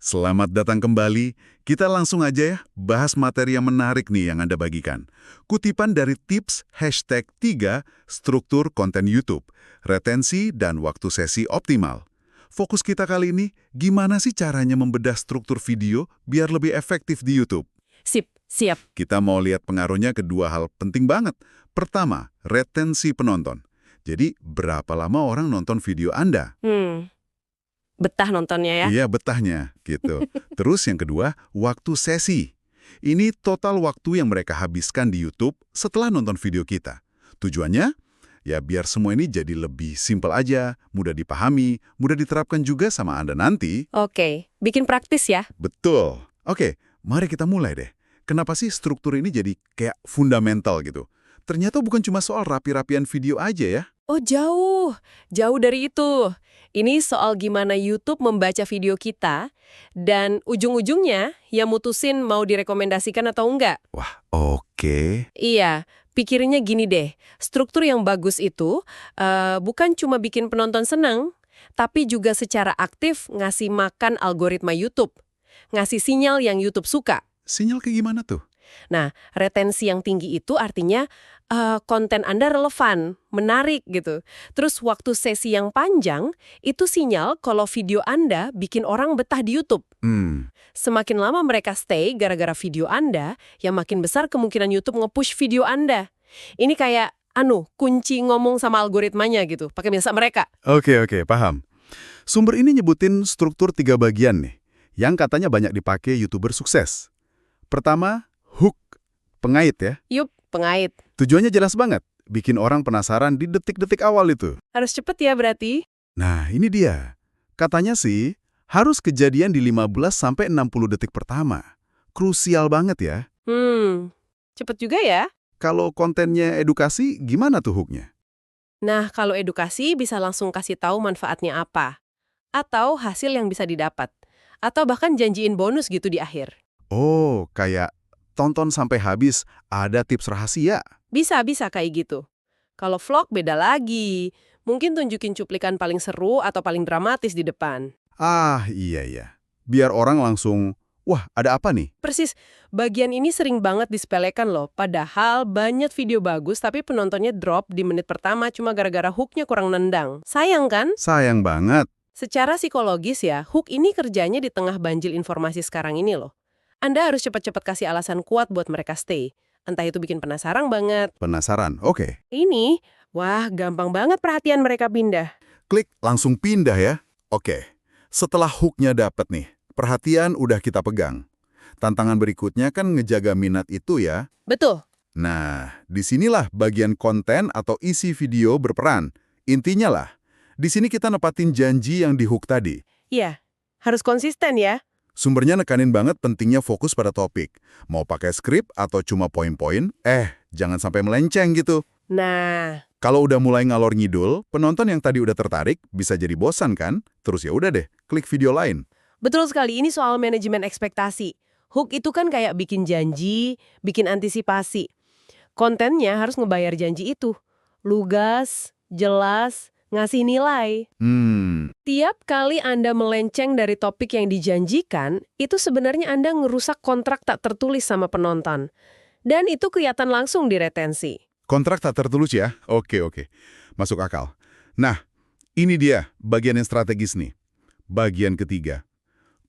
Selamat datang kembali. Kita langsung aja ya bahas materi yang menarik nih yang Anda bagikan. Kutipan dari tips #3 struktur konten YouTube, retensi dan waktu sesi optimal. Fokus kita kali ini, gimana sih caranya membedah struktur video biar lebih efektif di YouTube? Sip, siap. Kita mau lihat pengaruhnya ke dua hal penting banget. Pertama, retensi penonton. Jadi, berapa lama orang nonton video Anda? Betah nontonnya ya? Iya, betahnya, gitu. Terus yang kedua, waktu sesi. Ini total waktu yang mereka habiskan di YouTube setelah nonton video kita. Tujuannya? Ya biar semua ini jadi lebih simpel aja, mudah dipahami, mudah diterapkan juga sama Anda nanti. Oke, bikin praktis ya? Betul. Oke, mari kita mulai deh. Kenapa sih struktur ini jadi kayak fundamental gitu? Ternyata bukan cuma soal rapi-rapian video aja ya. Oh jauh, jauh dari itu. Ini soal gimana YouTube membaca video kita, dan ujung-ujungnya yang mutusin mau direkomendasikan atau enggak. Wah, oke. Iya, pikirinnya gini deh, struktur yang bagus itu bukan cuma bikin penonton senang, tapi juga secara aktif ngasih makan algoritma YouTube, ngasih sinyal yang YouTube suka. Sinyal kayak gimana tuh? Nah, retensi yang tinggi itu artinya konten Anda relevan, menarik gitu. Terus waktu sesi yang panjang, itu sinyal kalau video Anda bikin orang betah di YouTube. Semakin lama mereka stay gara-gara video Anda, ya makin besar kemungkinan YouTube nge-push video Anda. Ini kayak, kunci ngomong sama algoritmanya gitu, pakai bahasa mereka. Oke, paham. Sumber ini nyebutin struktur 3 bagian nih, yang katanya banyak dipakai YouTuber sukses. Pertama, hook, pengait ya. Yup, pengait. Tujuannya jelas banget, bikin orang penasaran di detik-detik awal itu. Harus cepet ya berarti? Nah, ini dia. Katanya sih, harus kejadian di 15-60 detik pertama. Krusial banget ya. Cepet juga ya? Kalau kontennya edukasi, gimana tuh hooknya? Nah, kalau edukasi bisa langsung kasih tahu manfaatnya apa. Atau hasil yang bisa didapat. Atau bahkan janjiin bonus gitu di akhir. Oh, kayak tonton sampai habis, ada tips rahasia. Bisa kayak gitu. Kalau vlog beda lagi. Mungkin tunjukin cuplikan paling seru atau paling dramatis di depan. Ah, iya. Biar orang langsung, wah ada apa nih? Persis, bagian ini sering banget disepelekan loh. Padahal banyak video bagus tapi penontonnya drop di menit pertama cuma gara-gara hooknya kurang nendang. Sayang kan? Sayang banget. Secara psikologis ya, hook ini kerjanya di tengah banjir informasi sekarang ini loh. Anda harus cepat-cepat kasih alasan kuat buat mereka stay. Entah itu bikin penasaran banget. Penasaran, oke. Ini, wah gampang banget perhatian mereka pindah. Klik, langsung pindah ya. Oke, setelah hooknya dapet nih, perhatian udah kita pegang. Tantangan berikutnya kan ngejaga minat itu ya. Betul. Nah, disinilah bagian konten atau isi video berperan. Intinya lah, di sini kita nepatin janji yang di hook tadi. Iya, harus konsisten ya. Sumbernya nekanin banget pentingnya fokus pada topik. Mau pakai skrip atau cuma poin-poin, jangan sampai melenceng gitu. Nah, Kalau udah mulai ngalor ngidul, penonton yang tadi udah tertarik bisa jadi bosan kan? Terus ya udah deh, klik video lain. betul sekali ini soal manajemen ekspektasi. Hook itu kan kayak bikin janji, bikin antisipasi. Kontennya harus ngebayar janji itu. Lugas, jelas, ngasih nilai. Tiap kali Anda melenceng dari topik yang dijanjikan, itu sebenarnya Anda ngerusak kontrak tak tertulis sama penonton. Dan itu kelihatan langsung di retensi. Kontrak tak tertulis ya? Oke. Masuk akal. Nah, ini dia bagian yang strategis nih. Bagian ketiga.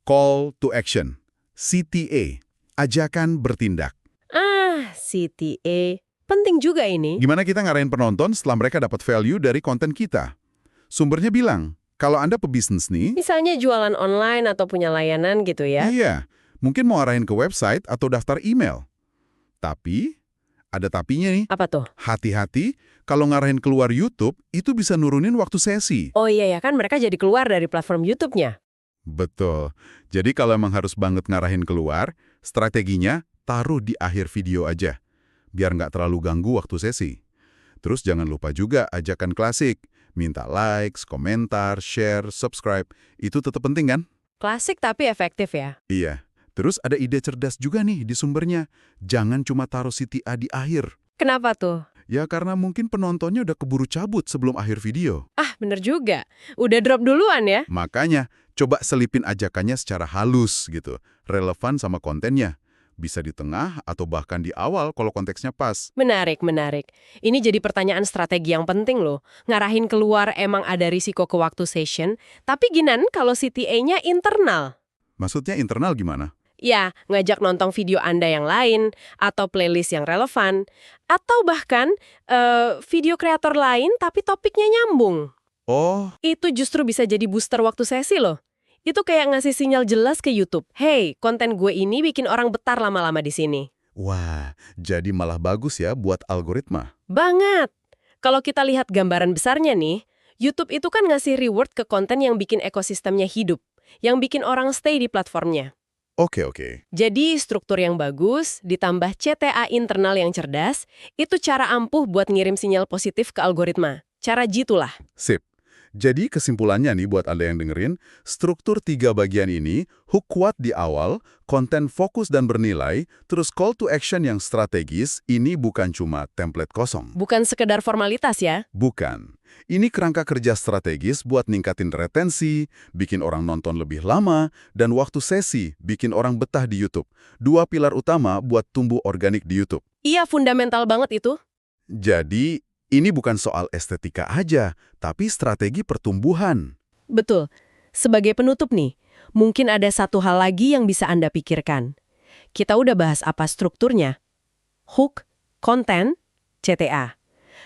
Call to action. CTA. Ajakan bertindak. CTA. Penting juga ini. Gimana kita ngarahin penonton setelah mereka dapat value dari konten kita? Sumbernya bilang, kalau Anda pebisnis nih, Misalnya jualan online atau punya layanan gitu ya. iya, mungkin mau arahin ke website atau daftar email. Tapi, ada tapinya nih. Apa tuh? Hati-hati, kalau ngarahin keluar YouTube, itu bisa nurunin waktu sesi. Oh iya ya, kan mereka jadi keluar dari platform YouTube-nya. Betul. Jadi kalau emang harus banget ngarahin keluar, strateginya taruh di akhir video aja. Biar nggak terlalu ganggu waktu sesi. Terus jangan lupa juga ajakan klasik. Minta likes, komentar, share, subscribe. Itu tetap penting kan? Klasik tapi efektif ya. Iya. Terus ada ide cerdas juga nih di sumbernya. Jangan cuma taruh CTA di akhir. Kenapa tuh? Ya karena mungkin penontonnya udah keburu cabut sebelum akhir video. Ah, bener juga. Udah drop duluan ya? Makanya, coba selipin ajakannya secara halus gitu, relevan sama kontennya. Bisa di tengah atau bahkan di awal kalau konteksnya pas. Menarik, menarik. Ini jadi pertanyaan strategi yang penting loh. Ngarahin keluar emang ada risiko ke waktu session, tapi ginan kalau CTA-nya internal. Maksudnya internal gimana? Ya, ngajak nonton video Anda yang lain, atau playlist yang relevan, atau bahkan video kreator lain tapi topiknya nyambung. Oh, Itu justru bisa jadi booster waktu sesi loh. Itu kayak ngasih sinyal jelas ke YouTube. Hey, konten gue ini bikin orang betah lama-lama di sini. wah, jadi malah bagus ya buat algoritma. Banget! Kalau kita lihat gambaran besarnya nih, YouTube itu kan ngasih reward ke konten yang bikin ekosistemnya hidup, yang bikin orang stay di platformnya. Oke. Jadi struktur yang bagus, ditambah CTA internal yang cerdas, itu cara ampuh buat ngirim sinyal positif ke algoritma. Cara jitulah. Sip. Jadi kesimpulannya nih buat Anda yang dengerin, struktur 3 bagian ini, hook kuat di awal, konten fokus dan bernilai, terus call to action yang strategis, ini bukan cuma template kosong. Bukan sekedar formalitas ya. Bukan. Ini kerangka kerja strategis buat ningkatin retensi, bikin orang nonton lebih lama, dan waktu sesi bikin orang betah di YouTube. 2 pilar utama buat tumbuh organik di YouTube. Iya, fundamental banget itu. Jadi, ini bukan soal estetika aja, tapi strategi pertumbuhan. Betul. Sebagai penutup nih, mungkin ada satu hal lagi yang bisa Anda pikirkan. Kita udah bahas apa strukturnya. Hook, konten, CTA.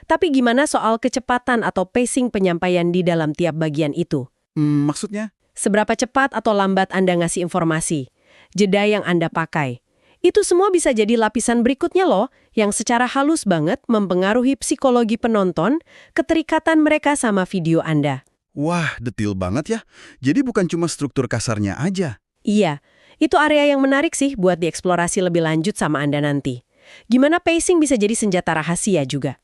Tapi gimana soal kecepatan atau pacing penyampaian di dalam tiap bagian itu? Maksudnya? Seberapa cepat atau lambat Anda ngasih informasi? Jeda yang Anda pakai? Itu semua bisa jadi lapisan berikutnya loh, yang secara halus banget mempengaruhi psikologi penonton, keterikatan mereka sama video Anda. Wah, detil banget ya. Jadi bukan cuma struktur kasarnya aja. Iya, itu area yang menarik sih buat dieksplorasi lebih lanjut sama Anda nanti. Gimana pacing bisa jadi senjata rahasia juga?